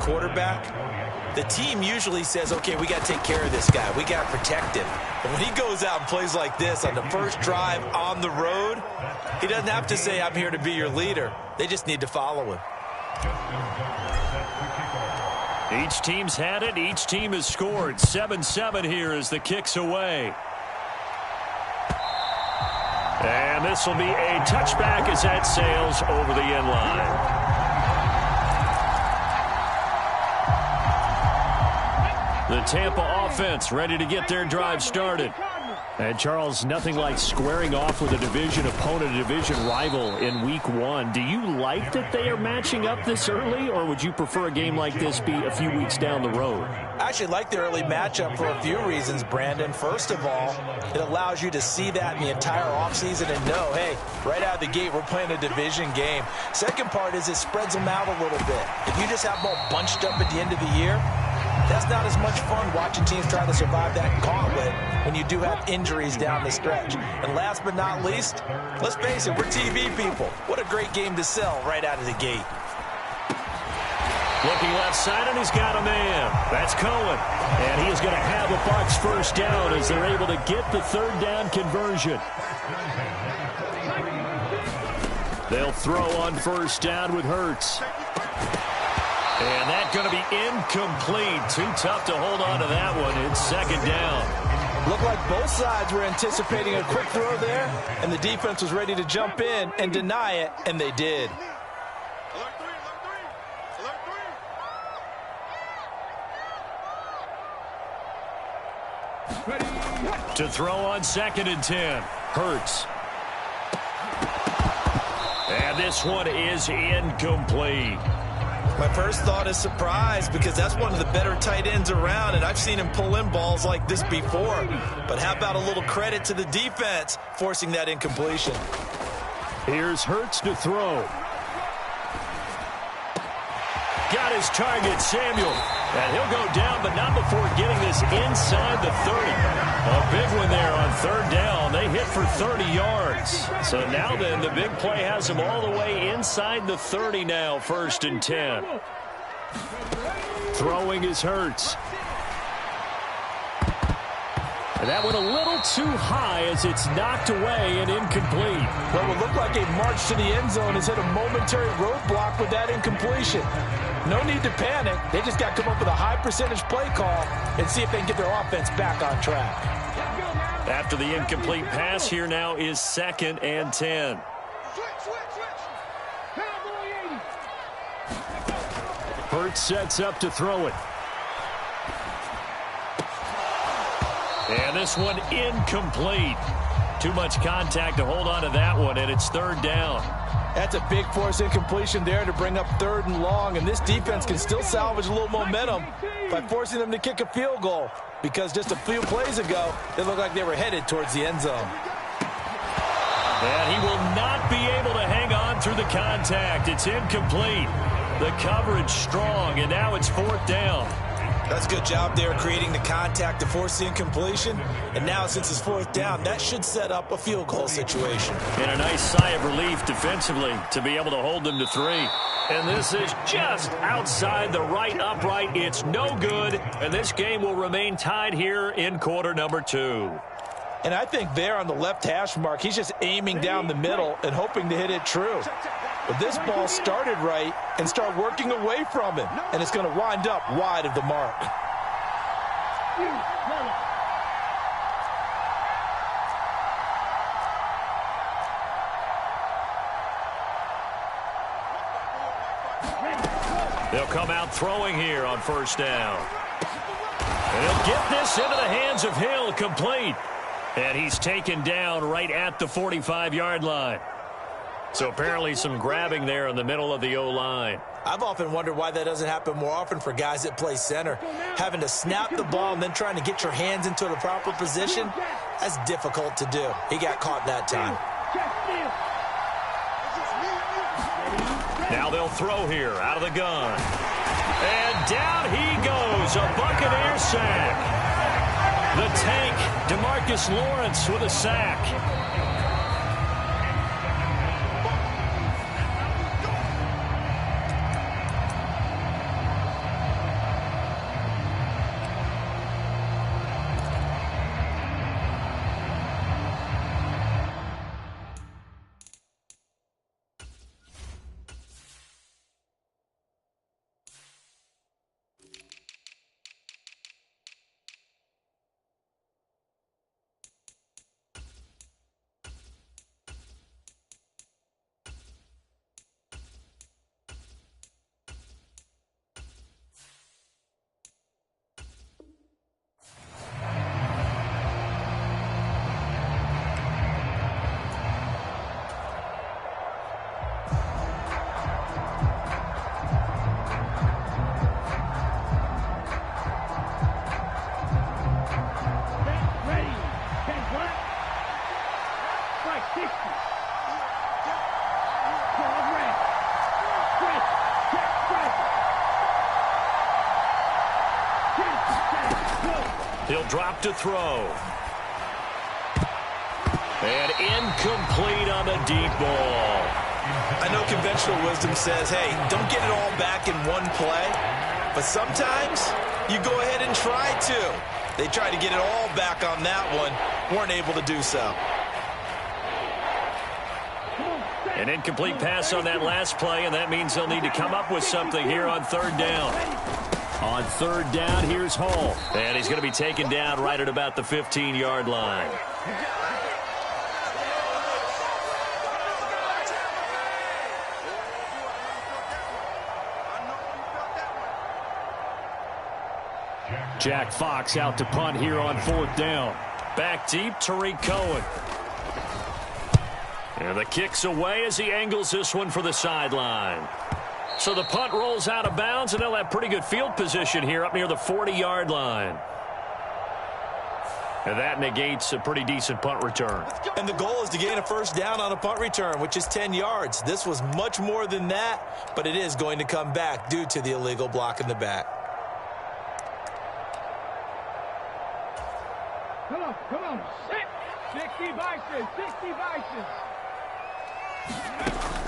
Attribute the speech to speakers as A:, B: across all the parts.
A: quarterback, the team usually says, okay, we got to take care of this guy. We got to protect him. But when he goes out and plays like this on the first drive on the road, he doesn't have to say, I'm here to be your leader. They just need to follow him.
B: Each team's had it. Each team has scored. 7-7 here as the kick's away. And this will be a touchback as that sails over the end line. The Tampa offense ready to get their drive started. And, Charles, nothing like squaring off with a division opponent, a division rival in Week 1. Do you like that they are matching up this early, or would you prefer a game like this be a few weeks down the road?
A: I actually like the early matchup for a few reasons, Brandon. First of all, it allows you to see that in the entire offseason and know, hey, right out of the gate, we're playing a division game. Second part is it spreads them out a little bit. If you just have them all bunched up at the end of the year, that's not as much fun watching teams try to survive that gauntlet when you do have injuries down the stretch. And last but not least, let's face it, we're TV people. What a great game to sell right out of the gate.
B: Looking left side, and he's got a man. That's Cohen. And he is going to have a Bucs first down as they're able to get the third down conversion. They'll throw on first down with Hurts. And that's going to be incomplete. Too tough to hold on to that one. It's second down.
A: Looked like both sides were anticipating a quick throw there, and the defense was ready to jump in and deny it, and they did.
B: To throw on 2nd and 10. Hurts. And this one is incomplete.
A: My first thought is surprise because that's one of the better tight ends around, and I've seen him pull in balls like this before. But how about a little credit to the defense forcing that incompletion?
B: Here's Hurts to throw. Got his target, Samuel. And he'll go down, but not before getting this inside the 30. A big one there on third down. They hit for 30 yards. So now then, the big play has them all the way inside the 30 now, 1st and 10. Throwing is Hurts. And that went a little too high as it's knocked away and incomplete.
A: What would look like a march to the end zone has hit a momentary roadblock with that incompletion. No need to panic. They just got to come up with a high percentage play call and see if they can get their offense back on track.
B: After the incomplete pass, here now is 2nd and 10. Hurts sets up to throw it. And this one incomplete. Too much contact to hold on to that one, and it's 3rd down.
A: That's a big force incompletion there to bring up 3rd and long, and this defense can still salvage a little momentum by forcing them to kick a field goal because just a few plays ago, they looked like they were headed towards the end zone.
B: And he will not be able to hang on through the contact. It's incomplete. The coverage strong, and now it's 4th down.
A: That's a good job there creating the contact to force the incompletion. And now since it's 4th down, that should set up a field goal situation.
B: And a nice sigh of relief defensively to be able to hold them to 3. And this is just outside the right upright. It's no good. And this game will remain tied here in quarter number 2.
A: And I think there on the left hash mark, he's just aiming down the middle and hoping to hit it true. But this ball started right and start working away from him. And it's going to wind up wide of the mark.
B: They'll come out throwing here on 1st down. And he'll get this into the hands of Hill, complete. And he's taken down right at the 45-yard line. So apparently some grabbing there in the middle of the O-line.
A: I've often wondered why that doesn't happen more often for guys that play center. Having to snap the ball and then trying to get your hands into the proper position, that's difficult to do. He got caught that time.
B: Now they'll throw here out of the gun. And down he goes, a Buccaneer sack. The tank, DeMarcus Lawrence with a sack. He'll drop to throw. And incomplete on the deep ball.
A: I know conventional wisdom says, hey, don't get it all back in one play. But sometimes you go ahead and try to. They tried to get it all back on that one. Weren't able to do so.
B: An incomplete pass on that last play, and that means they'll need to come up with something here on third down. On third down, here's Hall. And he's going to be taken down right at about the 15-yard line. Jack Fox out to punt here on fourth down. Back deep, Tariq Cohen. And the kick's away as he angles this one for the sideline. So the punt rolls out of bounds, and they'll have pretty good field position here up near the 40-yard line. And that negates a pretty decent punt return.
A: And the goal is to gain a first down on a punt return, which is 10 yards. This was much more than that, but it is going to come back due to the illegal block in the back.
C: Come on, 60 Bison, 60 Bison.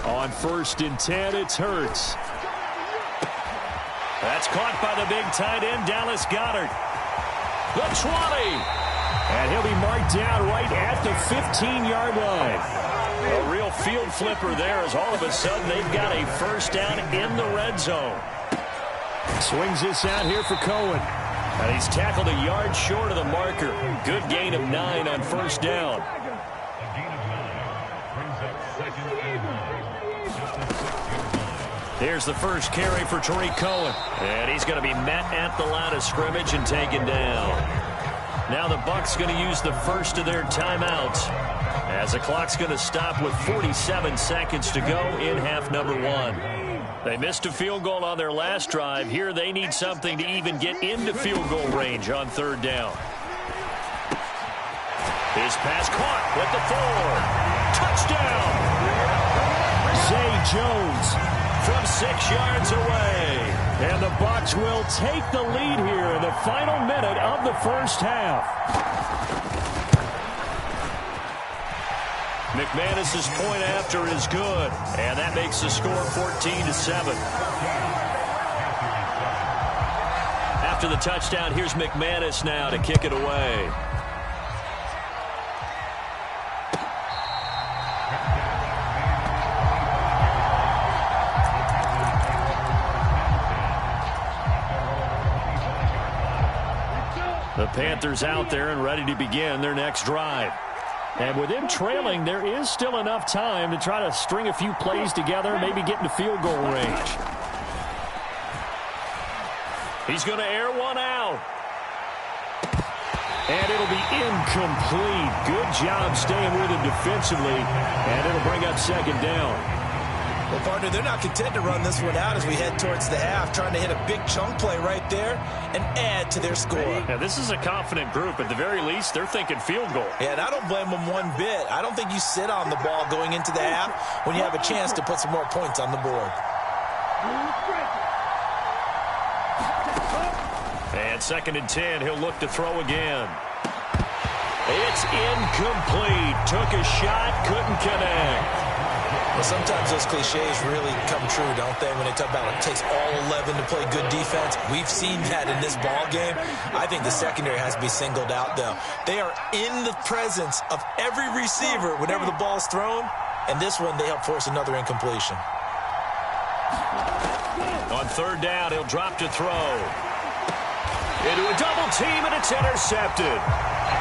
B: On first and 10, it's Hurts. That's caught by the big tight end, Dallas Goedert. The 20. And he'll be marked down right at the 15-yard line. A real field flipper there as all of a sudden they've got a first down in the red zone. Swings this out here for Cohen. And he's tackled a yard short of the marker. Good gain of 9 on first down. Here's the first carry for Tariq Cohen. And he's going to be met at the line of scrimmage and taken down. Now the Bucs going to use the first of their timeouts as the clock's going to stop with 47 seconds to go in half number 1. They missed a field goal on their last drive. Here they need something to even get into field goal range on third down. His pass caught with the 4. Touchdown! Zay Jones from 6 yards away. And the Bucs will take the lead here in the final minute of the first half. McManus's point after is good, and that makes the score 14-7. After the touchdown, here's McManus now to kick it away. The Panthers out there and ready to begin their next drive. And with him trailing, there is still enough time to try to string a few plays together, maybe get into field goal range. He's going to air one out. And it'll be incomplete. Good job staying with him defensively. And it'll bring up second down.
A: Well, partner, they're not content to run this one out as we head towards the half, trying to hit a big chunk play right there and add to their score.
B: Yeah, this is a confident group. At the very least, they're thinking field goal.
A: Yeah, and I don't blame them one bit. I don't think you sit on the ball going into the half when you have a chance to put some more points on the board.
B: And second and 10, he'll look to throw again. It's incomplete. Took a shot, couldn't connect.
A: Well, sometimes those cliches really come true, don't they, when they talk about it takes all 11 to play good defense. We've seen that in this ball game. I think the secondary has to be singled out, though. They are in the presence of every receiver whenever the ball's thrown, and this one they help force another incompletion.
B: On third down, he'll drop to throw. Into a double team, and it's intercepted.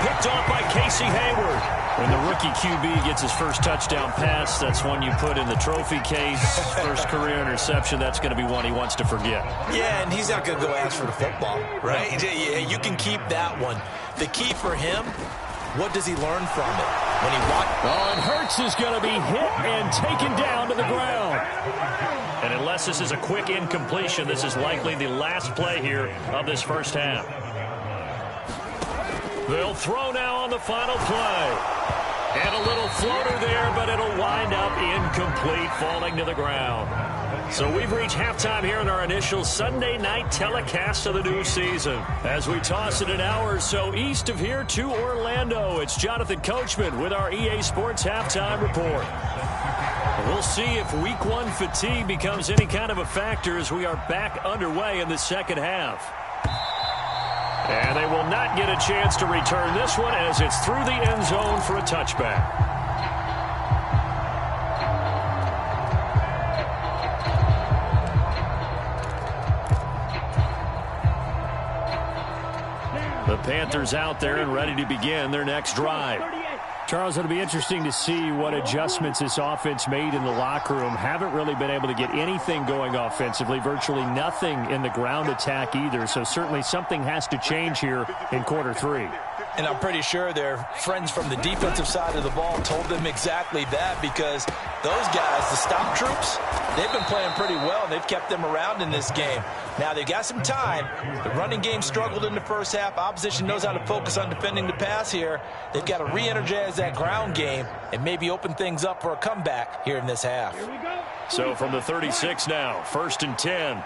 B: Picked off by Casey Hayward. When the rookie QB gets his first touchdown pass, that's one you put in the trophy case. First career interception, that's going to be one he wants to forget.
A: Yeah, and he's not going to go ask for the football, right? Yeah, you can keep that one. The key for him, what does he learn from it? When he
B: and Hurts is going to be hit and taken down to the ground. And unless this is a quick incompletion, this is likely the last play here of this first half. They'll throw now on the final play. And a little floater there, but it'll wind up incomplete, falling to the ground. So we've reached halftime here in our initial Sunday night telecast of the new season. As we toss it an hour or so east of here to Orlando, it's Jonathan Coachman with our EA Sports Halftime Report. We'll see if Week 1 fatigue becomes any kind of a factor as we are back underway in the second half. And they will not get a chance to return this one as it's through the end zone for a touchback. The Panthers out there and ready to begin their next drive.
D: Charles, it'll be interesting to see what adjustments this offense made in the locker room. Haven't really been able to get anything going offensively, virtually nothing in the ground attack either. So certainly something has to change here in quarter 3.
A: And I'm pretty sure their friends from the defensive side of the ball told them exactly that, because those guys, the stop troops, they've been playing pretty well, and they've kept them around in this game. Now, they've got some time. The running game struggled in the first half. Opposition knows how to focus on defending the pass here. They've got to re-energize that ground game and maybe open things up for a comeback here in this half.
B: So from the 36 now, 1st and 10.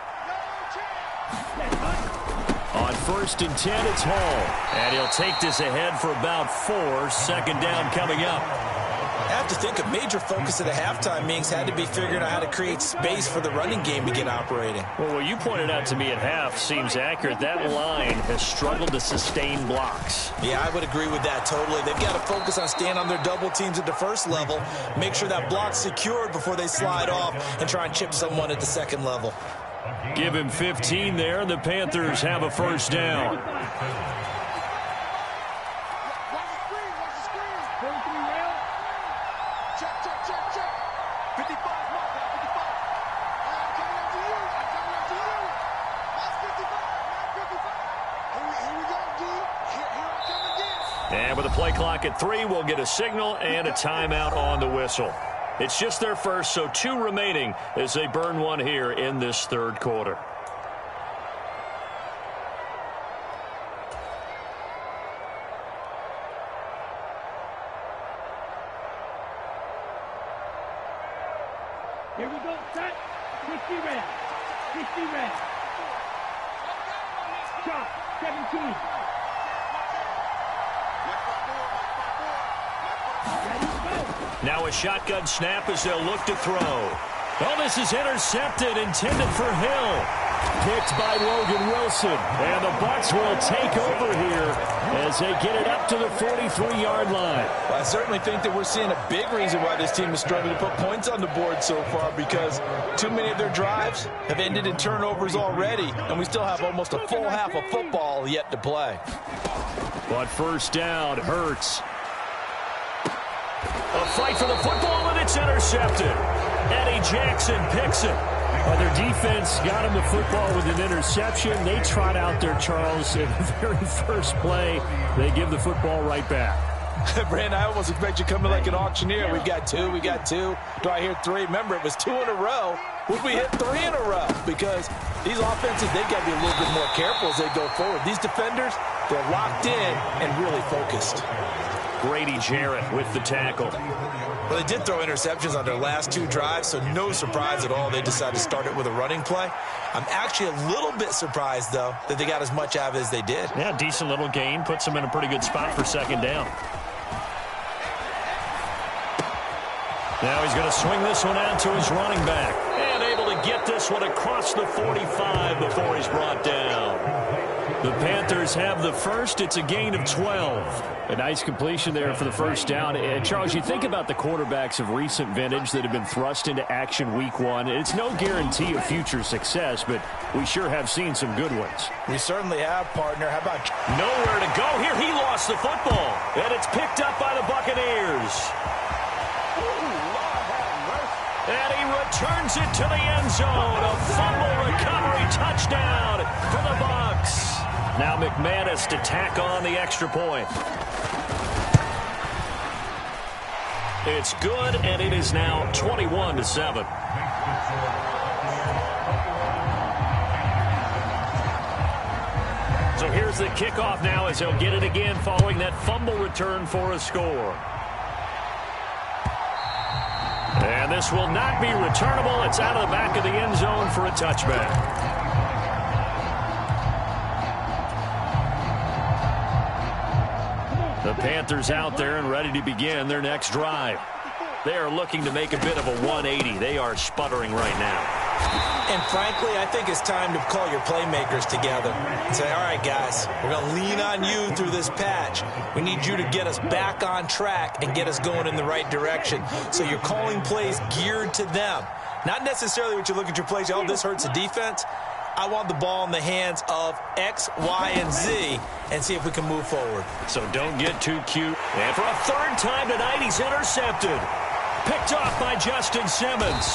B: On 1st and 10, it's Hall. And he'll take this ahead for about 4. 2nd down coming up.
A: I have to think a major focus of the halftime meetings had to be figuring out how to create space for the running game to get operating.
B: Well, what you pointed out to me at half seems accurate. That line has struggled to sustain blocks.
A: Yeah, I would agree with that totally. They've got to focus on staying on their double teams at the first level, make sure that block's secured before they slide off and try and chip someone at the second level.
B: Give him 15 there, and the Panthers have a 1st down. And with a play clock at 3, we'll get a signal and a timeout on the whistle. It's just their first, so 2 remaining as they burn one here in this 3rd quarter.
C: Here we go, set. 60 red. 60 red. Shot, 17.
B: Now a shotgun snap as they'll look to throw. Oh, this is intercepted, intended for Hill. Picked by Logan Wilson. And the Bucs will take over here as they get it up to the 43-yard line.
A: Well, I certainly think that we're seeing a big reason why this team is struggling to put points on the board so far, because too many of their drives have ended in turnovers already, and we still have almost a full half of football yet to play.
B: But 1st down, Hurts. A fight for the football, and it's intercepted. Eddie Jackson picks it.
D: Well, their defense got him the football with an interception. They trot out there, Charles, in the very first play. They give the football right back.
A: Brandon, I almost expect you coming like an auctioneer. We've got 2, we got 2. Do I hear 3? Remember, it was 2 in a row. Would we hit 3 in a row? Because these offenses, they've got to be a little bit more careful as they go forward. These defenders, they're locked in and really focused.
B: Grady Jarrett with the tackle.
A: Well, they did throw interceptions on their last 2 drives, so no surprise at all they decided to start it with a running play. I'm actually a little bit surprised, though, that they got as much out of it as they did.
B: Yeah, decent little gain. Puts them in a pretty good spot for 2nd down. Now he's going to swing this one out to his running back. And able to get this one across the 45 before he's brought down. The Panthers have the first. It's a gain of 12.
D: A nice completion there for the 1st down. And Charles, you think about the quarterbacks of recent vintage that have been thrust into action week 1. It's no guarantee of future success, but we sure have seen some good ones.
A: We certainly have, partner. How about...
B: Nowhere to go here. He lost the football. And it's picked up by the Buccaneers. And he returns it to the end zone. A fumble recovery touchdown for the Bucs. Now McManus to tack on the extra point. It's good, and it is now 21-7. So here's the kickoff now as he'll get it again following that fumble return for a score. And pass will not be returnable. It's out of the back of the end zone for a touchback. The Panthers out there and ready to begin their next drive. They are looking to make a bit of a 180. They are sputtering right now.
A: And frankly, I think it's time to call your playmakers together and say, all right, guys, we're going to lean on you through this patch. We need you to get us back on track and get us going in the right direction. So you're calling plays geared to them. Not necessarily what you look at your plays, oh, this hurts the defense. I want the ball in the hands of X, Y, and Z and see if we can move forward.
B: So don't get too cute. And for a third time tonight, he's intercepted. Picked off by Justin Simmons.